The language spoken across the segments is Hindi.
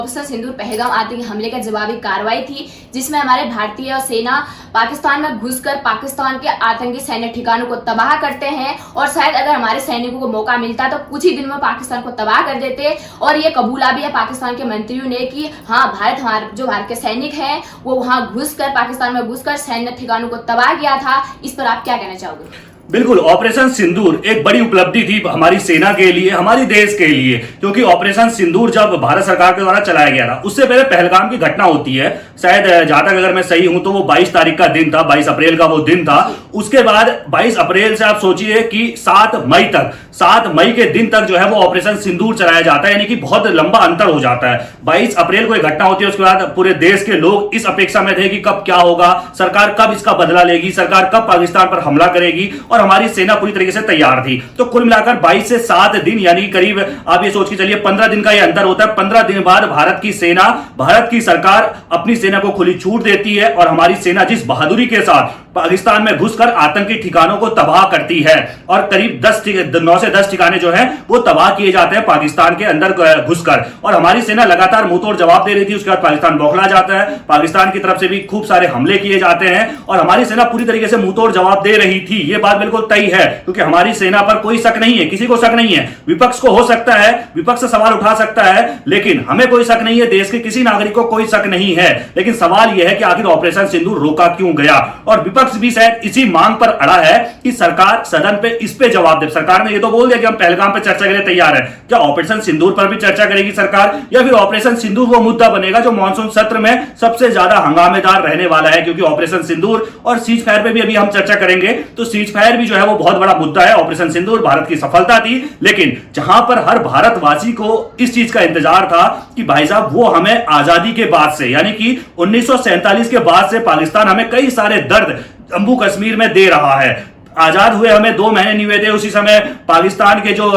ऑपरेशन सिंदूर पहलगाम आतंकी हमले का जवाबी कार्रवाई थी, जिसमें हमारे भारतीय सेना पाकिस्तान में घुसकर पाकिस्तान के आतंकी सैन्य ठिकानों को तबाह करते हैं और शायद अगर हमारे सैनिकों को मौका मिलता तो कुछ ही दिन में पाकिस्तान को तबाह कर देते। और ये कबूला भी है पाकिस्तान के मंत्रियों ने कि हाँ, भारत के सैनिक हैं वो वहां घुसकर पाकिस्तान में घुसकर सैन्य ठिकानों को तबाह किया था। इस पर आप क्या कहना चाहोगे? बिल्कुल, ऑपरेशन सिंदूर एक बड़ी उपलब्धि थी हमारी सेना के लिए, हमारी देश के लिए, क्योंकि ऑपरेशन सिंदूर जब भारत सरकार के द्वारा चलाया गया था उससे पहले पहलगाम की घटना होती है। शायद जहां तक अगर मैं सही हूं तो वो 22 तारीख का दिन था, 22 अप्रैल का वो दिन था। उसके बाद 22 अप्रैल से आप सोचिए कि 7 मई के दिन तक जो है वो ऑपरेशन सिंदूर चलाया जाता है, यानी कि बहुत लंबा अंतर हो जाता है। 22 अप्रैल को एक घटना होती है, उसके बाद पूरे देश के लोग इस अपेक्षा में थे कि कब क्या होगा, सरकार कब इसका बदला लेगी, सरकार कब पाकिस्तान पर हमला करेगी, और हमारी सेना पूरी तरीके से तैयार थी। तो कुल मिलाकर 22 से 7 दिन, यानी करीब आप ये सोच के चलिए 15 दिन का ये अंतर होता है। 15 दिन बाद भारत की सेना, भारत की सरकार अपनी सेना को खुली छूट देती है और हमारी सेना जिस बहादुरी के साथ पाकिस्तान में घुसकर आतंकी ठिकानों को तबाह करती है, और करीब 9 से 10 ठिकाने जो हैं वो तबाह किए जाते हैं पाकिस्तान के अंदर घुसकर, और हमारी सेना लगातार मुंहतोड़ जवाब दे रही थी। उसके बाद पाकिस्तान बौखला जाता है, पाकिस्तान की तरफ से भी खूब सारे हमले किए जाते हैं और हमारी सेना पूरी तरीके से मुंहतोड़ जवाब दे रही थी। ये बात बिल्कुल तय है, क्योंकि हमारी सेना पर कोई शक नहीं है, किसी को शक नहीं है। विपक्ष को हो सकता है, विपक्ष सवाल उठा सकता है, लेकिन हमें कोई शक नहीं है, देश के किसी नागरिक को कोई शक नहीं है। लेकिन सवाल यह है कि आखिर ऑपरेशन सिंदूर रोका क्यों गया, और विपक्ष भी शायद इसी मांग पर अड़ा है कि सरकार सदन पे इस पे जवाब दे। सरकार ने ये तो बोल दिया कि हम पहलगाम पे चर्चा के लिए तैयार है, क्या ऑपरेशन सिंदूर पर भी चर्चा करेगी सरकार, या फिर ऑपरेशन सिंदूर वो मुद्दा बनेगा जो मानसून सत्र में सबसे ज्यादा हंगामेदार रहने वाला है? क्योंकि ऑपरेशन सिंदूर और सीज फायर पे भी अभी हम चर्चा करेंगे, तो सीज फायर भी जो है वो बहुत बड़ा मुद्दा है। ऑपरेशन सिंदूर भारत की सफलता थी, लेकिन जहां पर हर भारतवासी को इस चीज का इंतजार था कि भाई साहब वो हमें आजादी के बाद से, यानी कि 1947 के बाद से पाकिस्तान हमें कई सारे दर्द जम्मू कश्मीर में दे रहा है। आजाद हुए हमें 2 महीने नहीं हुए थे, उसी समय पाकिस्तान के जो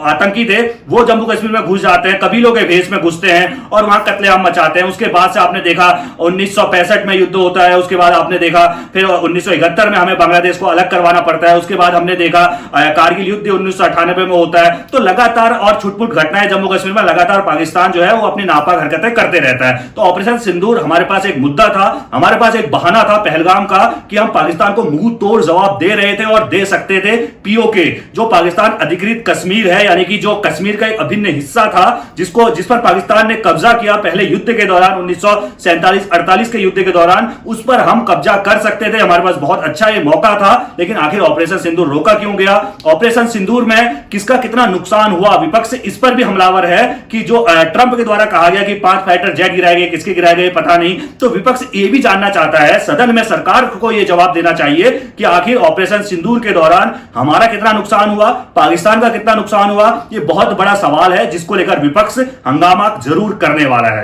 आतंकी थे वो जम्मू कश्मीर में घुस जाते हैं, कबीलों के भेष में घुसते हैं और वहां कत्लेआम मचाते हैं। उसके बाद से आपने देखा 1965 में युद्ध होता है, उसके बाद आपने देखा फिर 1971 में हमें बांग्लादेश को अलग करवाना पड़ता है, उसके बाद हमने देखा कारगिल युद्ध 1998 में होता है। तो लगातार और छुटपुट घटनाएं जम्मू कश्मीर में लगातार पाकिस्तान जो है वो अपनी नापाक हरकतें करते रहता है। तो ऑपरेशन सिंदूर हमारे पास एक मुद्दा था, हमारे पास एक बहाना था पहलगाम का कि हम पाकिस्तान को मुंह तोड़ जवाब दे रहे थे और दे सकते थे। पीओके जो पाकिस्तान अधिकृत कश्मीर है, यानी कि जो कश्मीर का एक अभिन्न हिस्सा था, जिस पर पाकिस्तान ने कब्जा किया पहले युद्ध के दौरान, 1947-48 के युद्ध के दौरान, उस पर हम कब्जा कर सकते थे। हमारे पास बहुत अच्छा ये मौका था, लेकिन आखिर ऑपरेशन सिंदूर रोका क्यों गया? ऑपरेशन सिंदूर में किसका कितना नुकसान हुआ? विपक्ष इस पर भी हमलावर है कि जो ट्रंप के द्वारा कहा गया कि 5 फाइटर जेट गिराए गए, किसके गिराए गए पता नहीं। तो विपक्ष ये भी जानना चाहता है, सदन में सरकार को यह जवाब देना चाहिए कि आखिर ऑपरेशन सिंदूर के दौरान हमारा कितना नुकसान हुआ, पाकिस्तान का कितना नुकसान हुआ। यह बहुत बड़ा सवाल है जिसको लेकर विपक्ष हंगामा जरूर करने वाला है।